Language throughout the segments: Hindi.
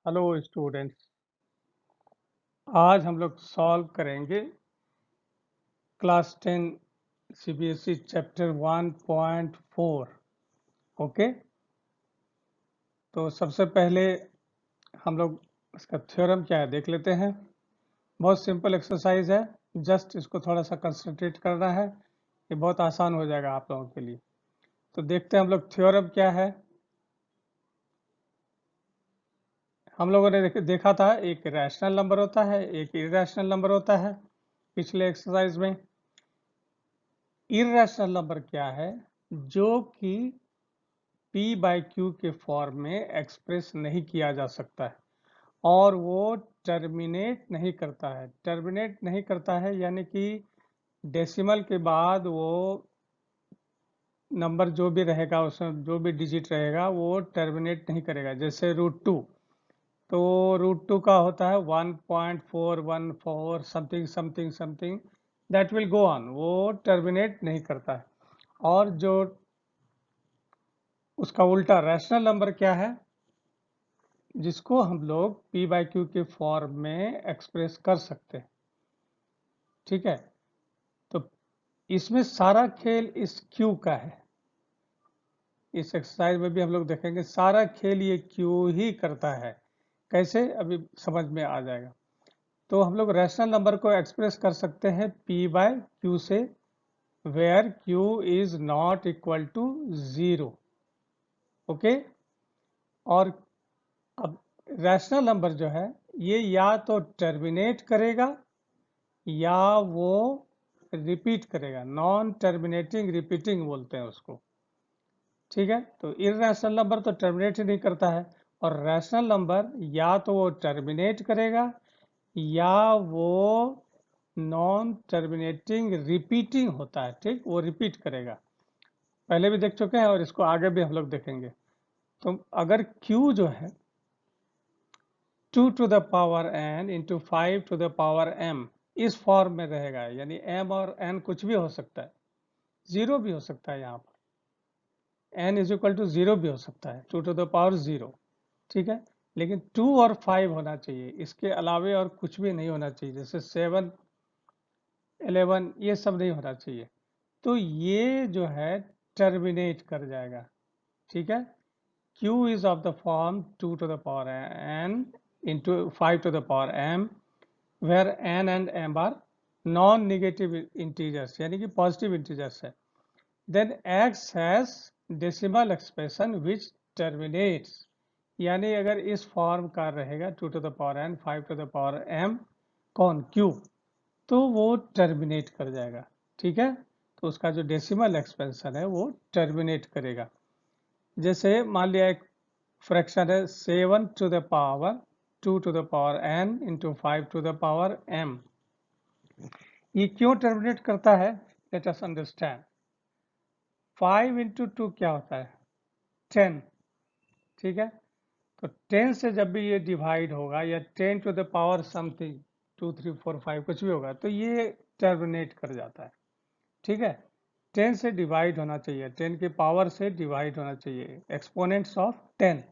Hello students. आज हम लोग सॉल्व करेंगे क्लास 10 सीबीएसई चैप्टर 1.4। ओके, तो सबसे पहले हम लोग इसका थ्योरम क्या है देख लेते हैं। बहुत सिंपल एक्सरसाइज है, जस्ट इसको थोड़ा सा कंसंट्रेट करना है, ये बहुत आसान हो जाएगा आप लोगों के लिए। तो देखते हैं हम लोग थ्योरम क्या है। हम लोगों ने देखा था एक रैशनल नंबर होता है, एक इरेशनल नंबर होता है पिछले एक्सरसाइज में। इरेशनल नंबर क्या है? जो कि p बाई क्यू के फॉर्म में एक्सप्रेस नहीं किया जा सकता है और वो टर्मिनेट नहीं करता है। टर्मिनेट नहीं करता है यानी कि डेसिमल के बाद वो नंबर जो भी रहेगा, उसमें जो भी डिजिट रहेगा वो टर्मिनेट नहीं करेगा। जैसे √2, तो √2 का होता है 1.414 something something something, that will go on, वो टर्मिनेट नहीं करता है। और जो उसका उल्टा रैशनल नंबर क्या है, जिसको हम लोग p बाई क्यू के फॉर्म में एक्सप्रेस कर सकते हैं। ठीक है, तो इसमें सारा खेल इस q का है। इस एक्सरसाइज में भी हम लोग देखेंगे सारा खेल ये q ही करता है। कैसे, अभी समझ में आ जाएगा। तो हम लोग रैशनल नंबर को एक्सप्रेस कर सकते हैं p बाई क्यू से, वेयर q is not equal to 0। Okay, और अब रैशनल नंबर जो है ये या तो टर्मिनेट करेगा या वो रिपीट करेगा। नॉन टर्मिनेटिंग रिपीटिंग बोलते हैं उसको। ठीक है, तो इरेशनल नंबर तो टर्मिनेट ही नहीं करता है, और रैशनल नंबर या तो वो टर्मिनेट करेगा या वो नॉन टर्मिनेटिंग रिपीटिंग होता है। ठीक, वो रिपीट करेगा। पहले भी देख चुके हैं और इसको आगे भी हम लोग देखेंगे। तो अगर Q जो है 2 to the power n into 5 to the power m इस फॉर्म में रहेगा, यानी m और n कुछ भी हो सकता है, 0 भी हो सकता है, यहाँ पर n इज इक्वल टू 0 भी हो सकता है, 2 to the power 0। ठीक है, लेकिन 2 और 5 होना चाहिए, इसके अलावे और कुछ भी नहीं होना चाहिए। जैसे 7, 11 ये सब नहीं होना चाहिए। तो ये जो है टर्मिनेट कर जाएगा। ठीक है, Q is of the form 2 to the power n into 5 to the power m, where n and m are non-negative integers, यानी कि positive integers है। Then x has decimal expression which terminates, यानी अगर इस फॉर्म का रहेगा 2 to the power n 5 to the power m कौन Q, तो वो टर्मिनेट कर जाएगा। ठीक है, तो उसका जो डेसिमल एक्सपेंशन है वो टर्मिनेट करेगा। जैसे मान लिया एक फ्रैक्शन है 7 to the power 2 to the power n into 5 to the power m। ये क्यों टर्मिनेट करता है, लेट अस अंडरस्टैंड। 5 इंटू 2 क्या होता है, 10। ठीक है, तो 10 से जब भी ये डिवाइड होगा या 10 टू द पावर समथिंग 2 3 4 5 कुछ भी होगा, तो ये टर्मिनेट कर जाता है। ठीक है, 10 से डिवाइड होना चाहिए, 10 के पावर से डिवाइड होना चाहिए, एक्सपोनेंट्स ऑफ 10।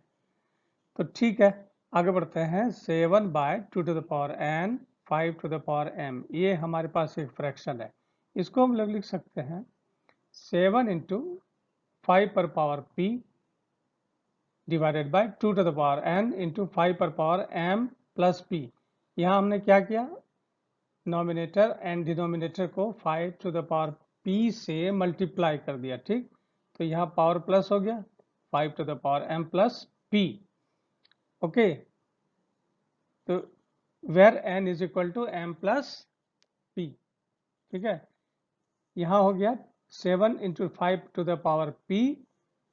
तो ठीक है, आगे बढ़ते हैं। 7 by 2 to the power n 5 to the power m, ये हमारे पास एक फ्रैक्शन है। इसको हम लोग लिख सकते हैं 7 इंटू 5 पर power p divided by 2 to the power n into 5 पर पावर m प्लस p। यहाँ हमने क्या किया, नॉमिनेटर एंड डिनोमिनेटर को 5 टू द पावर p से मल्टीप्लाई कर दिया। ठीक, तो यहाँ पावर प्लस हो गया 5 to the power m plus p। Okay, तो where n is equal to m plus p। ठीक है, यहाँ हो गया 7 into 5 to the power p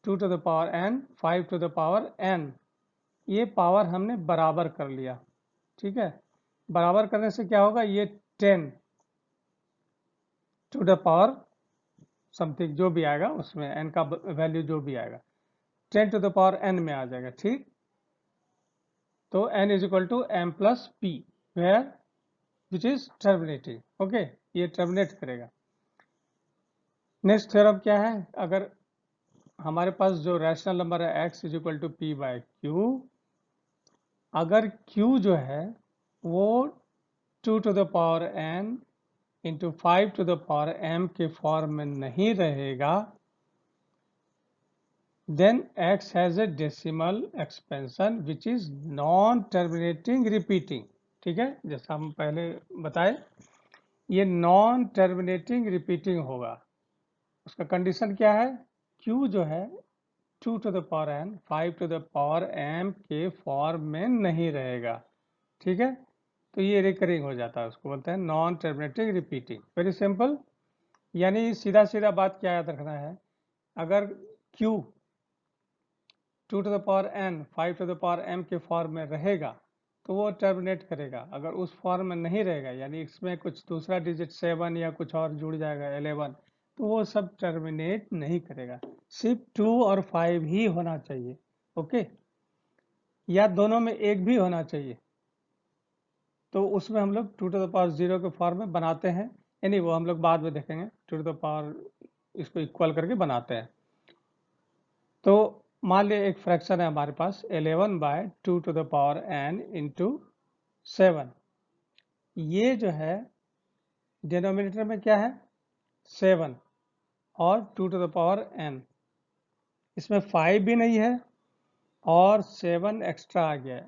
2 to the power n 5 to the power n, ये पावर हमने बराबर कर लिया। ठीक है, बराबर करने से क्या होगा, ये 10 टू द पावर समथिंग जो भी आएगा उसमें n का वैल्यू जो भी आएगा 10 टू द पावर n में आ जाएगा। ठीक, तो n is equal to m plus p, where which is terminating. Okay, ये टर्मिनेट करेगा। नेक्स्ट थ्योरम क्या है, अगर हमारे पास जो रैशनल नंबर है x is equal to p by q, अगर q जो है वो 2 to the power n into 5 to the power m के फॉर्म में नहीं रहेगा, then x has a decimal expansion which is non terminating repeating। ठीक है, जैसा हम पहले बताए, ये नॉन टर्मिनेटिंग रिपीटिंग होगा। उसका कंडीशन क्या है, q जो है 2 to the power n 5 to the power m के फॉर्म में नहीं रहेगा। ठीक है, तो ये रिकरिंग हो जाता है, उसको बोलते हैं non terminating repeating. Very simple, यानी सीधा सीधा बात क्या याद रखना है, अगर q 2 to the power n 5 to the power m के फॉर्म में रहेगा तो वो टर्मिनेट करेगा। अगर उस फॉर्म में नहीं रहेगा, यानी इसमें कुछ दूसरा डिजिट 7 या कुछ और जुड़ जाएगा 11, तो वो सब टर्मिनेट नहीं करेगा। सिर्फ 2 और 5 ही होना चाहिए। ओके, या दोनों में एक भी होना चाहिए, तो उसमें हम लोग 2 to the power 0 के फॉर्म में बनाते हैं, यानी वो हम लोग बाद में देखेंगे। 2 to the power इसको इक्वल करके बनाते हैं। तो मान लिया एक फ्रैक्शन है हमारे पास 11/2 to the power n into 7। ये जो है डिनोमिनेटर में क्या है 7 और 2 to the power n, इसमें 5 भी नहीं है और 7 एक्स्ट्रा आ गया है।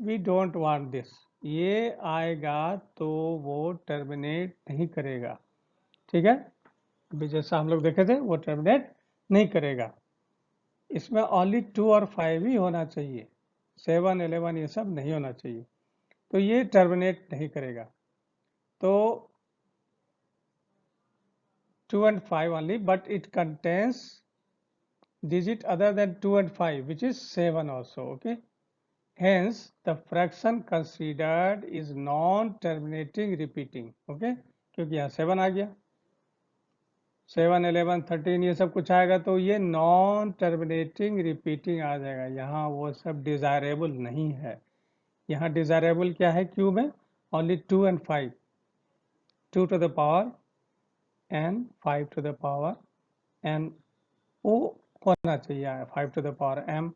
वी डोंट वांट दिस, ये आएगा तो वो टर्मिनेट नहीं करेगा। ठीक है, अभी जैसा हम लोग देखे थे वो टर्मिनेट नहीं करेगा। इसमें ओनली 2 और 5 ही होना चाहिए, 7 11 ये सब नहीं होना चाहिए, तो ये टर्मिनेट नहीं करेगा। तो 2 and 5 only, but it contains digit other than 2 and 5 which is 7 also। okay, hence the fraction considered is non-terminating repeating। okay, क्योंकि यहाँ 7 आ गया, 7 11 13 ये सब कुछ आएगा तो ये नॉन टर्मिनेटिंग रिपीटिंग आ जाएगा। यहाँ वो सब डिजायरेबल नहीं है। यहाँ डिजायरेबल क्या है क्यू में, only 2 and 5, 2 to the power n 5 to the power n, वो होना चाहिए 5 to the power m।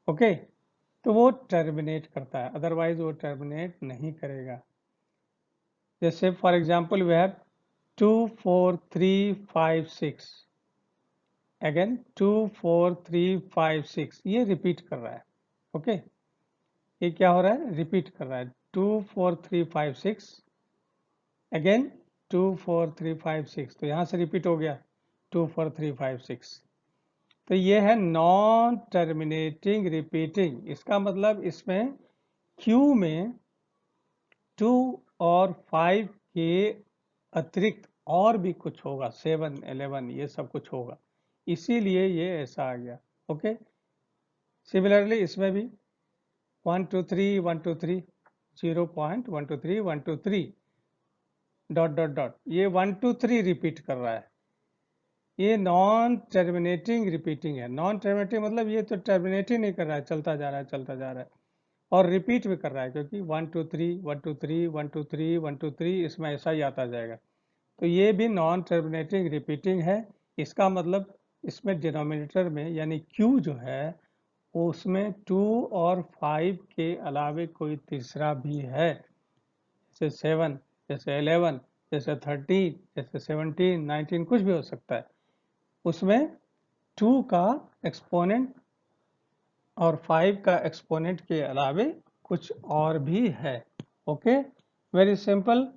Okay, तो वो टर्मिनेट करता है, अदरवाइज वो टर्मिनेट नहीं करेगा। जैसे for example we have 2 4 3 5 6, again 2 4 3 5 6, ये रिपीट कर रहा है। ओके, ये क्या हो रहा है, रिपीट कर रहा है। 2 4 3 5 6, अगेन 2 4 3 5 6, तो यहाँ से रिपीट हो गया 2 4 3 5 6। तो ये है नॉन टर्मिनेटिंग रिपीटिंग। इसका मतलब इसमें क्यू में 2 और 5 के अतिरिक्त और भी कुछ होगा, 7 11 ये सब कुछ होगा, इसीलिए ये ऐसा आ गया। ओके, सिमिलरली इसमें भी 1 2 3 1 2 3 0.1 2 3 1 2 3 डॉट डॉट डॉट, ये 1 2 3 रिपीट कर रहा है, ये नॉन टर्मिनेटिंग रिपीटिंग है। नॉन टर्मिनेटिंग मतलब ये तो टर्मिनेट ही नहीं कर रहा है, चलता जा रहा है चलता जा रहा है, और रिपीट भी कर रहा है, क्योंकि 1 2 3 1 2 3 1 2 3 1 2 3 इसमें ऐसा ही आता जाएगा। तो ये भी नॉन टर्मिनेटिंग रिपीटिंग है। इसका मतलब इसमें डिनोमिनेटर में यानी Q जो है उसमें 2 और 5 के अलावे कोई तीसरा भी है, जैसे 7 जैसे 11 जैसे 13 जैसे 17 19 कुछ भी हो सकता है। उसमें 2 का एक्सपोनेंट और 5 का एक्सपोनेंट के अलावे कुछ और भी है। Okay, very simple.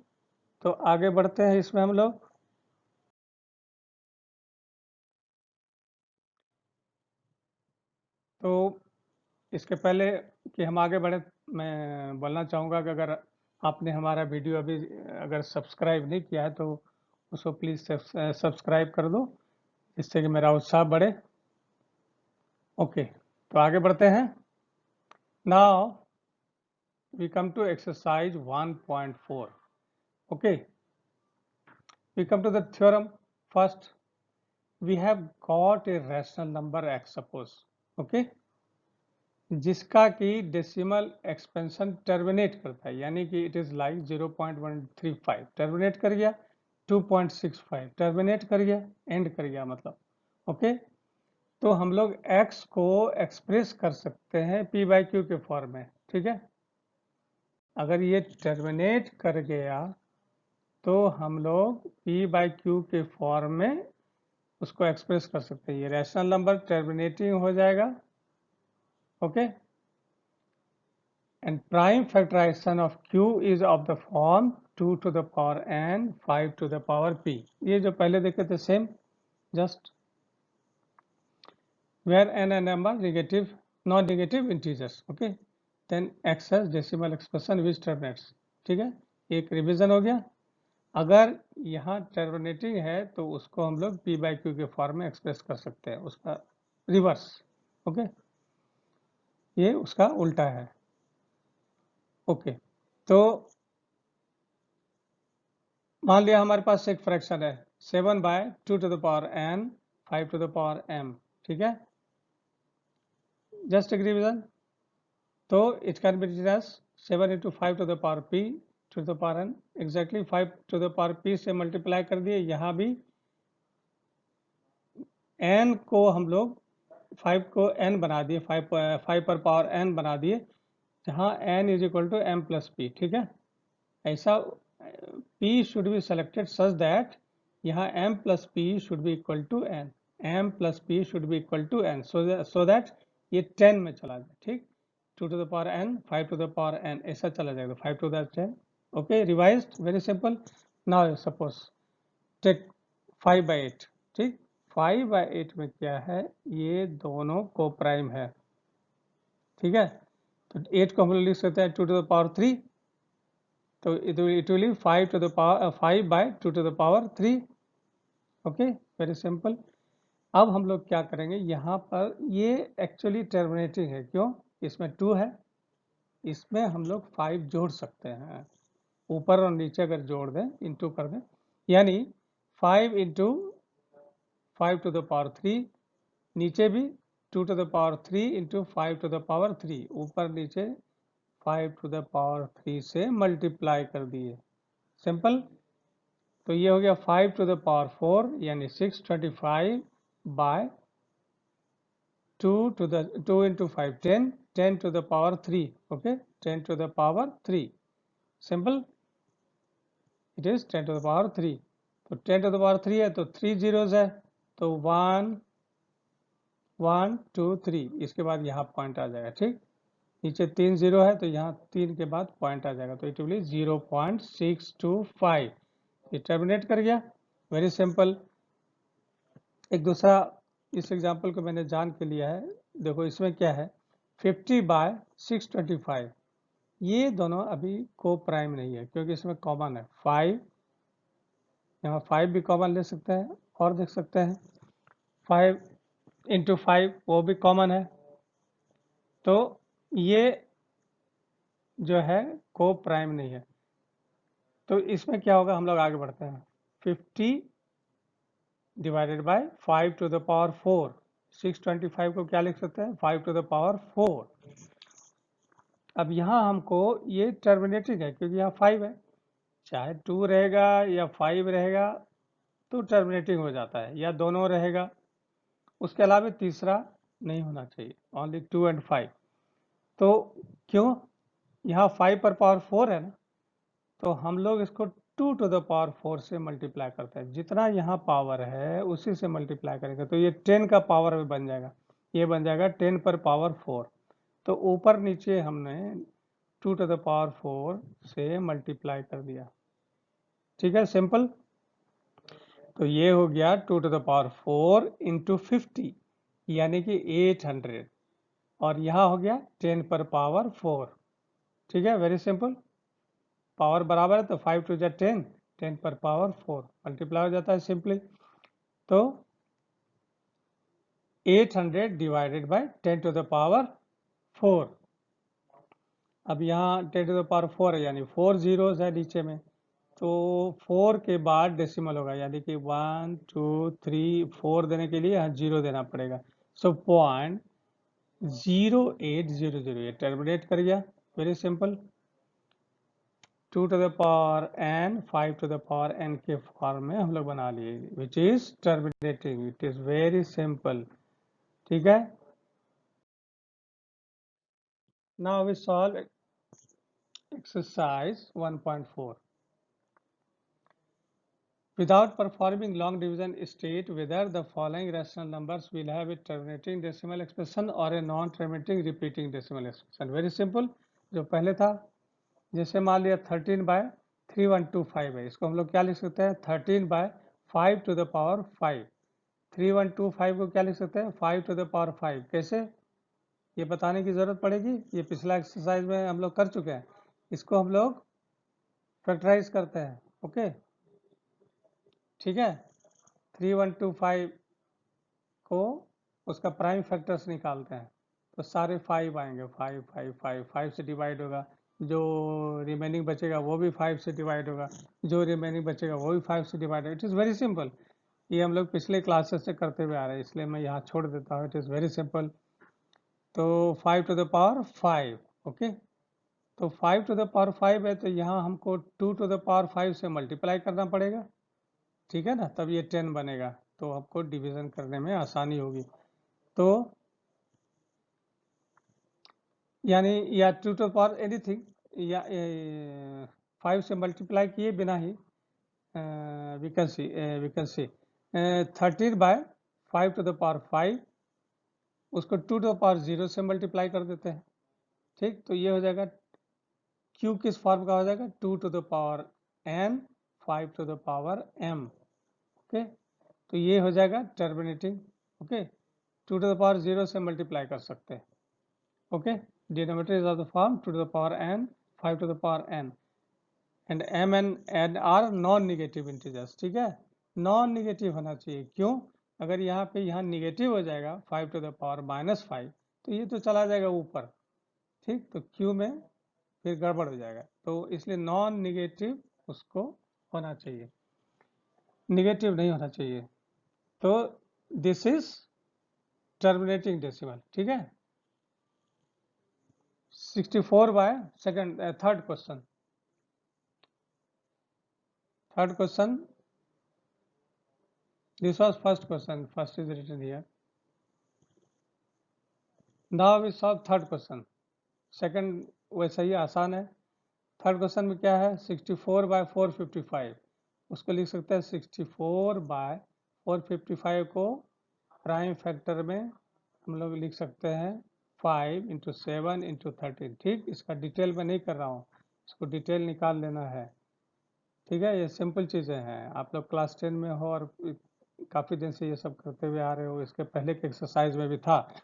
तो आगे बढ़ते हैं इसमें हम लोग। तो इसके पहले कि हम आगे बढ़े, मैं बोलना चाहूँगा कि अगर आपने हमारा वीडियो अभी अगर सब्सक्राइब नहीं किया है तो उसको प्लीज़ सब्सक्राइब कर दो, जिससे कि मेरा उत्साह बढ़े। ओके, तो आगे बढ़ते हैं। Now we come to exercise 1.4। Okay, we come to the theorem. First we have got a rational number x suppose, okay, जिसका कि डेसिमल एक्सपेंशन टर्मिनेट करता है, यानी कि इट इज लाइक 0.135 टर्मिनेट कर गया, 2.65 टर्मिनेट कर गया, एंड कर गया मतलब। ओके, तो हम लोग x को एक्सप्रेस कर सकते हैं p/q के फॉर्म में। ठीक है। अगर ये टर्मिनेट कर गया तो हम लोग P बाई Q के फॉर्म में उसको एक्सप्रेस कर सकते हैं। ये रैशनल नंबर टर्मिनेटिंग हो जाएगा, okay. And prime factorisation of Q is of the form 2 to the power n 5 to the power p। ये जो पहले देखे थे same, just where n and m are negative, non-negative integers, okay, then x has decimal expression which terminates। ठीक है, एक रिवीजन हो गया। अगर यहाँ टर्मिनेटिंग है तो उसको हम लोग p बाई क्यू के फॉर्म में एक्सप्रेस कर सकते हैं, उसका रिवर्स, ओके। ये उसका उल्टा है, ओके। तो मान लिया हमारे पास एक फ्रैक्शन है 7 by 2 to the power n 5 to the power m, ठीक है। जस्ट एक रिवीजन, तो it can be written as 7 into 5 to the power p to the power n, exactly 5 to the power p से मल्टीप्लाई कर दिए। यहाँ भी n को हम लोग 5 को n बना दिए, 5 पर पावर n बना दिए, जहाँ n is equal to m plus p, ठीक है। ऐसा p should be selected such that यहाँ m plus p should be equal to n, m plus p should be equal to n, so that ये 10 में चला जाए, ठीक। 2 to the power n 5 to the power n ऐसा चला जाएगा, 5 to the 10, okay. Revised, very simple. Now suppose take 5 by 8, ठीक। 5 by 8 में क्या है, ये दोनों को प्राइम है, ठीक है। तो 8 को हम लोग लिख सकते हैं 2 to the power 3, तो it will 5 to the power 5 by 2 to the power 3, okay, very simple. अब हम लोग क्या करेंगे, यहाँ पर ये एक्चुअली टर्मिनेटिंग है, क्यों, इसमें 2 है, इसमें हम लोग 5 जोड़ सकते हैं, ऊपर और नीचे अगर जोड़ दें, इंटू कर दें, यानी 5 into 5 to the power 3, नीचे भी 2 to the power 3 into 5 to the power 3, ऊपर नीचे 5 to the power 3 से मल्टीप्लाई कर दिए, सिंपल। तो ये हो गया 5 to the power 4 यानी 625 by 2 into 5 10 to the power 3, okay, 10 to the power 3, simple. It is 10 to the power 3, तो 10 to the power 3 है तो 3 zeros है, तो 1 1 2 3, इसके बाद यहाँ पॉइंट आ जाएगा, ठीक। नीचे 3 जीरो है तो यहाँ 3 के बाद पॉइंट आ जाएगा, तो इट विल 0.625, ये टर्मिनेट कर गया, वेरी सिंपल। एक दूसरा इस एग्जांपल को मैंने जान के लिया है, देखो इसमें क्या है 50 बाय 625, ये दोनों अभी को प्राइम नहीं है क्योंकि इसमें कॉमन है 5, यहाँ 5 भी कॉमन ले सकते हैं, और देख सकते हैं 5 into 5 वो भी कॉमन है, तो ये जो है को प्राइम नहीं है। तो इसमें क्या होगा, हम लोग आगे बढ़ते हैं, 50 divided by 5 to the power 4, 625 को क्या लिख सकते हैं 5 to the power 4। अब यहाँ हमको ये टर्मिनेटिंग है क्योंकि यहाँ 5 है, चाहे 2 रहेगा या 5 रहेगा तो टर्मिनेटिंग हो जाता है, या दोनों रहेगा, उसके अलावा तीसरा नहीं होना चाहिए, ओनली 2 and 5। तो क्यों, यहाँ 5 पर पावर 4 है ना, तो हम लोग इसको 2 to the power 4 से मल्टीप्लाई करते हैं, जितना यहाँ पावर है उसी से मल्टीप्लाई करेंगे, तो ये 10 का पावर में बन जाएगा, ये बन जाएगा 10 पर पावर 4, तो ऊपर नीचे हमने 2 to the power 4 से मल्टीप्लाई कर दिया, ठीक है, सिंपल। तो ये हो गया 2 to the power 4 into 50 यानी कि 800, और यहाँ हो गया 10 पर पावर 4, ठीक है, वेरी सिंपल। पावर बराबर है तो 5 टू जा 10, 10 पर पावर 4 मल्टीप्लाई हो जाता है सिंपली, तो 800 divided by 10 to the power 4। अब यहाँ 10 टू द पावर 4 है यानी 4 जीरोस है नीचे में, तो 4 के बाद डेसिमल होगा, यानी कि 1 2 3 4 देने के लिए यहाँ 0 देना पड़ेगा, सो 0.0800, ये टर्मिनेट कर गया, very simple. 2 to the power n 5 to the power n के फॉर्म में हम लोग बना लिए, विच is terminating, it is very simple, ठीक है। Now we solve exercise 1.4. Without performing long division, state whether the following rational numbers will have a terminating decimal expression or a non-terminating repeating decimal expression. Very simple. जो पहले था, जैसे मान लिया 13/3125 है, इसको हम लोग क्या लिख सकते हैं 13/5 to the power 5. 3125 को क्या लिख सकते हैं 5 to the power 5. कैसे, ये बताने की जरूरत पड़ेगी, ये पिछला एक्सरसाइज में हम लोग कर चुके हैं. इसको हम लोग फैक्टराइज करते हैं. ओके, ठीक है. 3125 को उसका प्राइम फैक्टर्स निकालते हैं तो सारे 5 आएंगे. 5 5 5 5 से डिवाइड होगा, जो रिमेनिंग बचेगा वो भी 5 से डिवाइड होगा, जो रिमेनिंग बचेगा वो भी 5 से डिवाइड होगा. It is very simple. ये हम लोग पिछले क्लासेस से करते हुए आ रहे हैं, इसलिए मैं यहाँ छोड़ देता हूँ. It is very simple. तो 5 to the power 5. ओके, तो 5 to the power 5 है तो यहाँ हमको 2 to the power 5 से मल्टीप्लाई करना पड़ेगा. ठीक है ना, तब ये 10 बनेगा, तो आपको डिवीजन करने में आसानी होगी. तो यानी या 2 to the power एनीथिंग या 5 से मल्टीप्लाई किए बिना ही we can see 13/5 to the power 5, उसको 2 to the power 0 से मल्टीप्लाई कर देते हैं. ठीक, तो ये हो जाएगा q किस फॉर्म का हो जाएगा 2 to the power n 5 to the power m. Okay, तो ये हो जाएगा terminating. Okay, 2 to the power 0 से मल्टीप्लाई कर सकते हैं. Okay, denominator is of the form 2 to the power n 5 to the power n and m and n are non negative integers. ठीक है, नॉन निगेटिव होना चाहिए. क्यों, अगर यहाँ पे यहाँ निगेटिव हो जाएगा 5 to the power -5 तो ये तो चला जाएगा ऊपर. ठीक, तो q में फिर गड़बड़ हो जाएगा, तो इसलिए नॉन निगेटिव उसको होना चाहिए, निगेटिव नहीं होना चाहिए. तो दिस इज टर्मिनेटिंग डेसिमल. ठीक है, 64/2 third question. Third question, this was first question, first is written here. Now we solve third question. Second वैसा ही आसान है. थर्ड क्वेश्चन में क्या है 64/455, उसको लिख सकते हैं 64/455 को प्राइम फैक्टर में हम लोग लिख सकते हैं 5 × 7 × 13. ठीक, इसका डिटेल में नहीं कर रहा हूँ, इसको डिटेल निकाल लेना है. ठीक है, ये सिंपल चीज़ें हैं. आप लोग क्लास 10 में हो और काफ़ी दिन से ये सब करते हुए आ रहे हो, इसके पहले के एक्सरसाइज में भी था,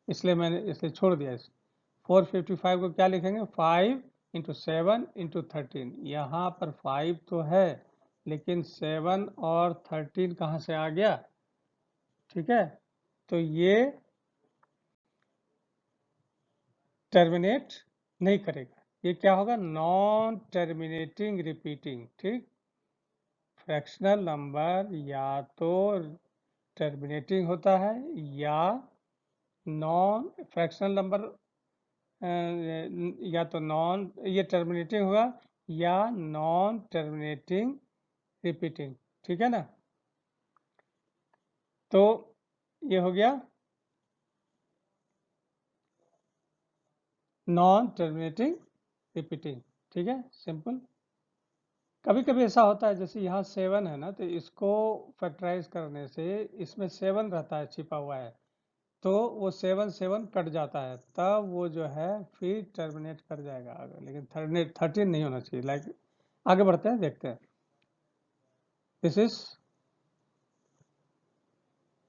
इसलिए मैंने इसलिए छोड़ दिया. इस 455 को क्या लिखेंगे 5 × 7 × 13. यहाँ पर 5 तो है लेकिन 7 और 13 कहाँ से आ गया. ठीक है, तो ये टर्मिनेट नहीं करेगा. ये क्या होगा नॉन टर्मिनेटिंग रिपीटिंग. ठीक, फ्रैक्शनल नंबर या तो टर्मिनेटिंग होता है या नॉन फ्रैक्शनल नंबर या तो नॉन ये टर्मिनेटिंग होगा या नॉन टर्मिनेटिंग रिपीटिंग. ठीक है ना, तो ये हो गया नॉन टर्मिनेटिंग रिपीटिंग. ठीक है, सिंपल. कभी कभी ऐसा होता है जैसे यहाँ 7 है ना, तो इसको फैक्टराइज करने से इसमें 7 रहता है छिपा हुआ है, तो वो 7 7 कट जाता है, तब वो जो है फिर टर्मिनेट कर जाएगा आगे, लेकिन 13 नहीं होना चाहिए. लाइक आगे बढ़ते हैं, देखते हैं. This is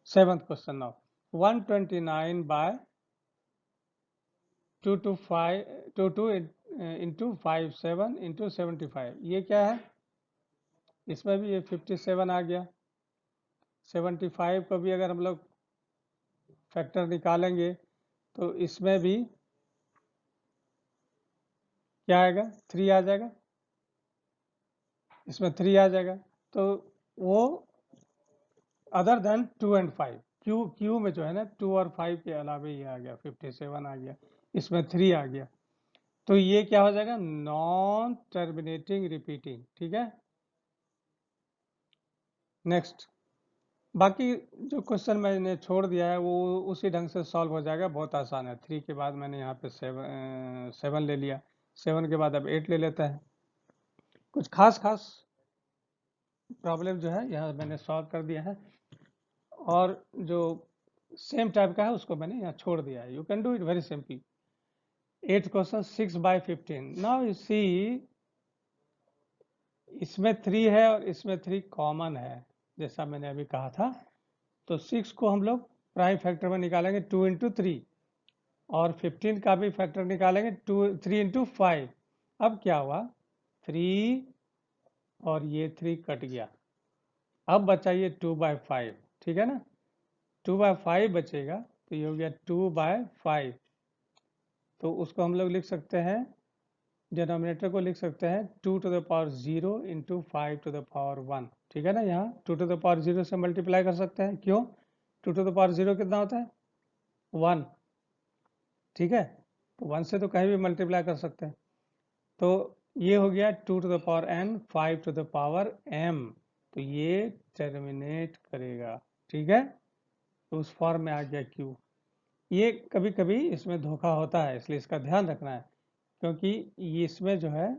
7th question. Now 129/22 into 57 into 75, ये क्या है, इसमें भी ये 57 आ गया. 75 को भी अगर हम लोग फैक्टर निकालेंगे तो इसमें भी क्या आएगा 3 आ जाएगा, इसमें 3 आ जाएगा. तो वो अदर देन 2 and 5, क्यू में जो है ना 2 और 5 के अलावा ये आ गया 57 आ गया, इसमें 3 आ गया, तो ये क्या हो जाएगा नॉन टर्मिनेटिंग रिपीटिंग. ठीक है, नेक्स्ट बाकी जो क्वेश्चन मैंने छोड़ दिया है वो उसी ढंग से सॉल्व हो जाएगा, बहुत आसान है। 3 के बाद मैंने यहाँ पे 7 ले लिया, 7 के बाद अब 8 ले लेते हैं। कुछ खास प्रॉब्लम जो है यहाँ मैंने सॉल्व कर दिया है, और जो सेम टाइप का है उसको मैंने यहाँ छोड़ दिया है। You can do it very simply. 8th question 6/15। Now you see, इसमें 3 है और इसमें 3 कॉमन है, जैसा मैंने अभी कहा था। तो 6 को हम लोग प्राइम फैक्टर में निकालेंगे 2 इंटू 3, और 15 का भी फैक्टर निकालेंगे 3 इंटू 5। अब क्या हुआ, 3 और ये 3 कट गया, अब बचा ये 2/5, ठीक है ना। 2/5 बचेगा, तो ये हो गया 2/5। तो उसको हम लोग लिख सकते हैं, डिनोमिनेटर को लिख सकते हैं 2 to the power 0 into 5 to the power 1, ठीक है ना। यहाँ 2 टू द पावर 0 से मल्टीप्लाई कर सकते हैं, क्यों, 2 टू द पावर 0 कितना होता है, 1, ठीक है। तो 1 से तो कहीं भी मल्टीप्लाई कर सकते हैं। तो ये हो गया 2 to the power n, 5 to the power m, तो ये टर्मिनेट करेगा, ठीक है। तो उस फॉर्म में आ गया q। ये कभी कभी इसमें धोखा होता है, इसलिए इसका ध्यान रखना है, क्योंकि ये इसमें जो है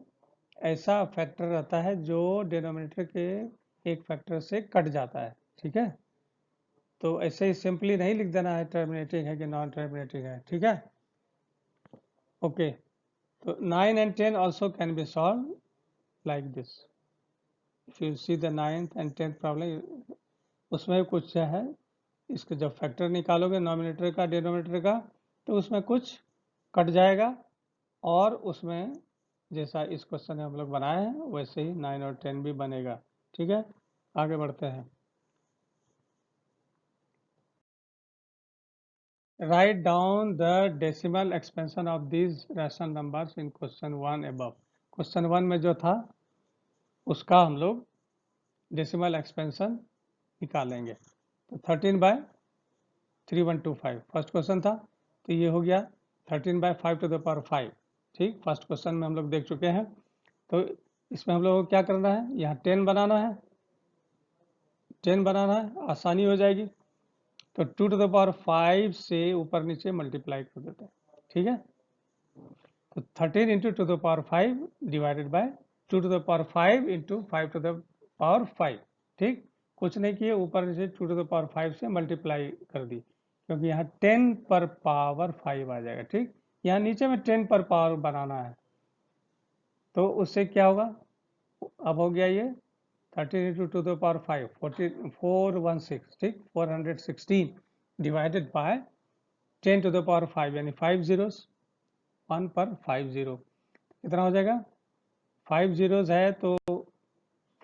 ऐसा फैक्टर रहता है जो डिनोमिनेटर के एक फैक्टर से कट जाता है, ठीक है। तो ऐसे ही सिंपली नहीं लिख देना है टर्मिनेटिंग है कि नॉन टर्मिनेटिंग है, ठीक है। ओके, तो 9 and 10 also can be solved like this. If you see the 9th and 10th problem, उसमें कुछ है, इसके जब फैक्टर निकालोगे नॉमिनेटर का डिनोमिनेटर का, तो उसमें कुछ कट जाएगा, और उसमें जैसा इस क्वेश्चन में हम लोग बनाए हैं वैसे ही 9 और 10 भी बनेगा, ठीक है। आगे बढ़ते हैं। Write down the decimal expansion of these rational numbers in question 1 above. Question 1 में जो था उसका हम लोग डेसिमल एक्सपेंशन निकालेंगे। तो 13/3125 फर्स्ट क्वेश्चन था, तो ये हो गया 13/5 टू द पावर 5, ठीक। फर्स्ट क्वेश्चन में हम लोग देख चुके हैं। तो इसमें हम लोग को क्या करना है, यहाँ 10 बनाना है, 10 बनाना है, आसानी हो जाएगी। तो 2 टू द पावर 5 से ऊपर नीचे मल्टीप्लाई कर देते हैं, ठीक है। तो 13 into 2 to the power 5 divided by 2 to the power 5 into 5 to the power 5, ठीक। कुछ नहीं किए, ऊपर नीचे 2 टू द पावर 5 से मल्टीप्लाई कर दी, क्योंकि यहाँ 10 पर पावर 5 आ जाएगा, ठीक। यहाँ नीचे में 10 पर पावर बनाना है, तो उससे क्या होगा, अब हो गया ये 13 इंटू 2 टू द पावर 5 416, ठीक, 416 divided by 10 to the power 5, यानी 5 जीरोस, 1 पर 5 जीरो, कितना हो जाएगा, 5 जीरोस है तो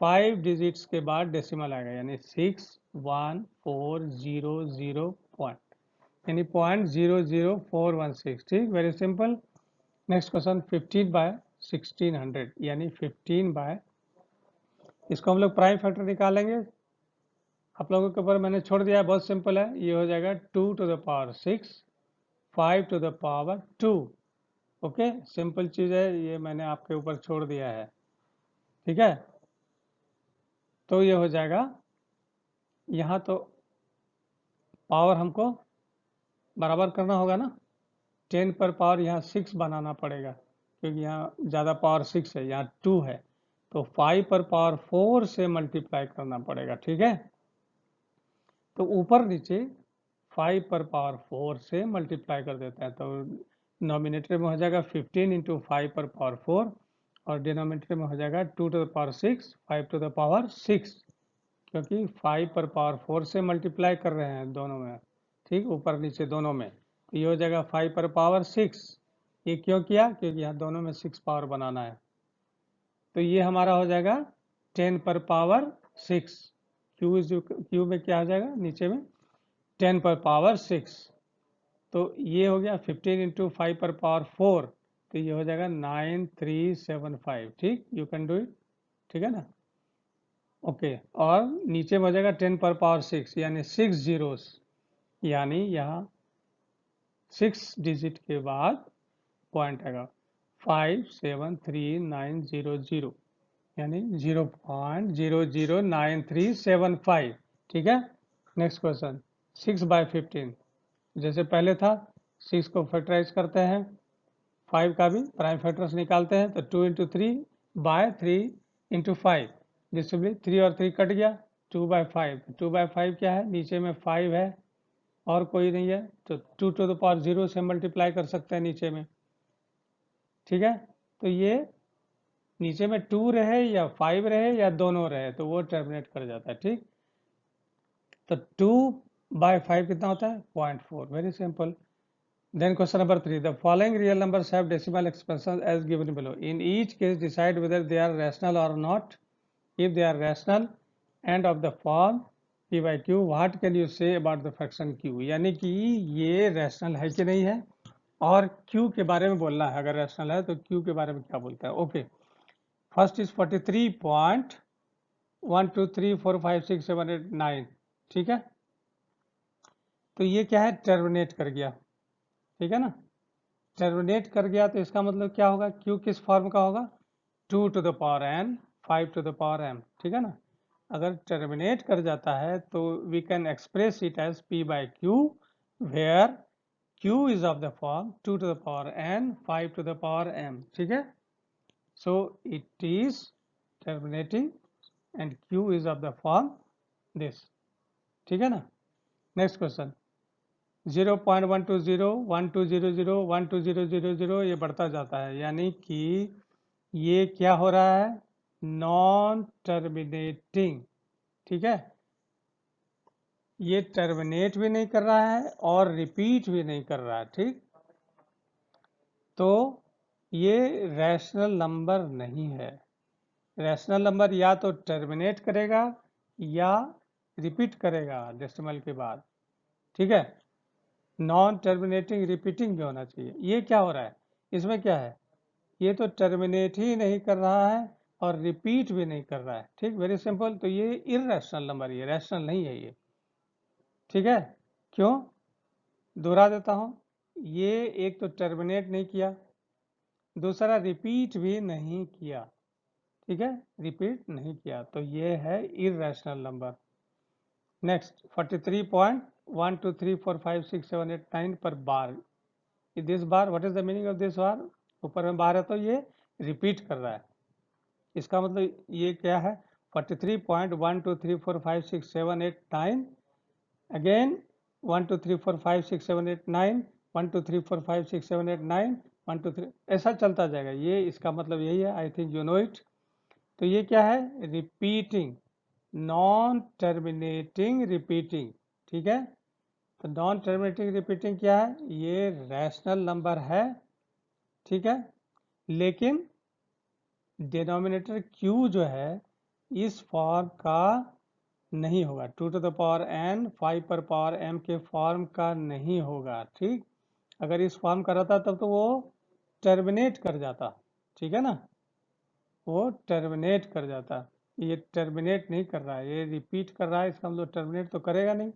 5 डिजिट्स के बाद डेसिमल आएगा, यानी 61400 पॉइंट, यानी 0.00416, ठीक, वेरी सिंपल। नेक्स्ट क्वेश्चन 15/1600, यानी 15 बाय, इसको हम लोग प्राइम फैक्टर निकालेंगे। आप लोगों के ऊपर मैंने छोड़ दिया है, बहुत सिंपल है, ये हो जाएगा 2 to the power 6, 5 to the power 2, okay, simple चीज़ है, ये मैंने आपके ऊपर छोड़ दिया है, ठीक है। तो ये हो जाएगा, यहाँ तो पावर हमको बराबर करना होगा ना, 10 पर पावर यहाँ 6 बनाना पड़ेगा, क्योंकि यहाँ ज़्यादा पावर 6 है, यहाँ 2 है, तो 5 पर पावर 4 से मल्टीप्लाई करना पड़ेगा, ठीक है। तो ऊपर नीचे 5 पर पावर 4 से मल्टीप्लाई कर देते हैं, तो नॉमिनेटर में हो जाएगा 15 इंटू 5 पर पावर 4, और डिनोमिनेटर में हो जाएगा 2 to the power 6, 5 to the power 6, क्योंकि 5 पर पावर 4 से मल्टीप्लाई कर रहे हैं दोनों में, ठीक, ऊपर नीचे दोनों में। तो ये हो जाएगा 5 पर पावर 6, ये क्यों किया, क्योंकि यहाँ दोनों में 6 पावर बनाना है। तो ये हमारा हो जाएगा 10 पर पावर 6, क्यू में क्या हो जाएगा, नीचे में 10 पर पावर 6, तो ये हो गया 15 इंटू 5 पर पावर 4, तो ये हो जाएगा 9375, ठीक, यू कैन डू इट, ठीक है ना। ओके, और नीचे में हो जाएगा 10 पर पावर 6, यानी 6 जीरोस, यानी यहाँ 6 डिजिट के बाद पॉइंट आएगा 573900, यानी 0.009375, ठीक है। नेक्स्ट क्वेश्चन 6/15, जैसे पहले था 6 को फैक्टराइज करते हैं, 5 का भी प्राइम फैक्टर्स निकालते हैं, तो 2 × 3/3 × 5, जिससे भी 3 और 3 कट गया, 2/5, 2/5 क्या है, नीचे में 5 है और कोई नहीं है, तो 2⁻0 से मल्टीप्लाई कर सकते हैं नीचे में, ठीक है। तो ये नीचे में 2 रहे या 5 रहे या दोनों रहे तो वो टर्मिनेट कर जाता है, ठीक। तो 2/5 कितना होता है, 0.4, very simple. Then question number 3. The following real numbers have decimal expressions as given below. In each case, decide whether they are rational or not. If they are rational and of the form p by q, what can you say about the fraction q? यानी कि ये rational है कि नहीं है और q के बारे में बोलना है। अगर rational है तो q के बारे में क्या बोलता है। ओके, फर्स्ट इज 43.1 2 3 4 5 6 7 8 9, ठीक है। तो ये क्या है, टर्मिनेट कर गया, ठीक है ना। टर्मिनेट कर गया तो इसका मतलब क्या होगा, q किस फॉर्म का होगा, 2⁻n 5⁻m, ठीक है ना। अगर टर्मिनेट कर जाता है तो we can express it as p/q, where q is of the form 2⁻n 5⁻m, ठीक है। So it is terminating and q is of the form this, ठीक है ना। नेक्स्ट क्वेश्चन 0.120 1200 12000, ये बढ़ता जाता है, यानी कि ये क्या हो रहा है, नॉन टर्मिनेटिंग, ठीक है। ये टर्मिनेट भी नहीं कर रहा है और रिपीट भी नहीं कर रहा है, ठीक। तो ये रैशनल नंबर नहीं है। रैशनल नंबर या तो टर्मिनेट करेगा या रिपीट करेगा डेसिमल के बाद, ठीक है। नॉन टर्मिनेटिंग रिपीटिंग भी होना चाहिए। ये क्या हो रहा है, इसमें क्या है, ये तो टर्मिनेट ही नहीं कर रहा है और रिपीट भी नहीं कर रहा है, ठीक, वेरी सिंपल। तो ये इररेशनल नंबर, ये रैशनल नहीं है ये, ठीक है। क्यों, दोहरा देता हूं, ये एक तो टर्मिनेट नहीं किया, दूसरा रिपीट भी नहीं किया, ठीक है, रिपीट नहीं किया, तो ये है इररेशनल नंबर। नेक्स्ट 43.1 2 3 4 5 6 7 8 9 पर bar, this bar, what is the meaning of this bar, ऊपर में बार है तो ये रिपीट कर रहा है, इसका मतलब ये क्या है, 43.1 2 3 4 5 6 7 8 9, अगेन 1 2 3 4 5 6 7 8 9, 1 2 3 4 5 6 7 8 9, 1 2 3, ऐसा चलता जाएगा। ये इसका मतलब यही है, I think you know it. तो ये क्या है, रिपीटिंग, नॉन टर्मिनेटिंग रिपीटिंग, ठीक है। तो नॉन टर्मिनेटिंग रिपीटिंग क्या है, ये रैशनल नंबर है, ठीक है, लेकिन डिनोमिनेटर q जो है इस फॉर्म का नहीं होगा, 2⁻n 5⁻m के फॉर्म का नहीं होगा, ठीक। अगर इस फॉर्म का रहता तब तो वो टर्मिनेट कर जाता, ठीक है ना, वो टर्मिनेट कर जाता। ये टर्मिनेट नहीं कर रहा है, ये रिपीट कर रहा है, इसका मतलब टर्मिनेट तो करेगा नहीं,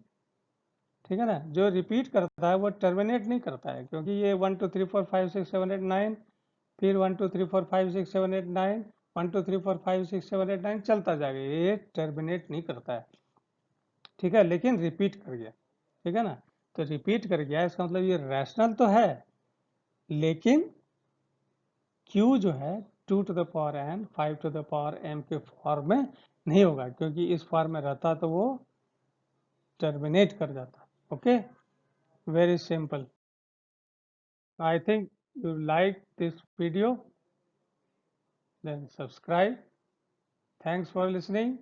ठीक है ना। जो रिपीट करता है वो टर्मिनेट नहीं करता है, क्योंकि ये 1 2 3 4 5 6 7 8 9, फिर 1 2 3 4 5 6 7 8 9, 1 2 3 4 5 6 7 8 9 चलता जाएगा, ये टर्मिनेट नहीं करता है, ठीक है, लेकिन रिपीट कर गया, ठीक है ना। तो रिपीट कर गया इसका मतलब ये रैशनल तो है, लेकिन q जो है 2⁻n 5⁻m के फॉर्म में नहीं होगा, क्योंकि इस फॉर्म में रहता तो वो टर्मिनेट कर जाता। Okay, very simple. I think you like this video, then subscribe. Thanks for listening.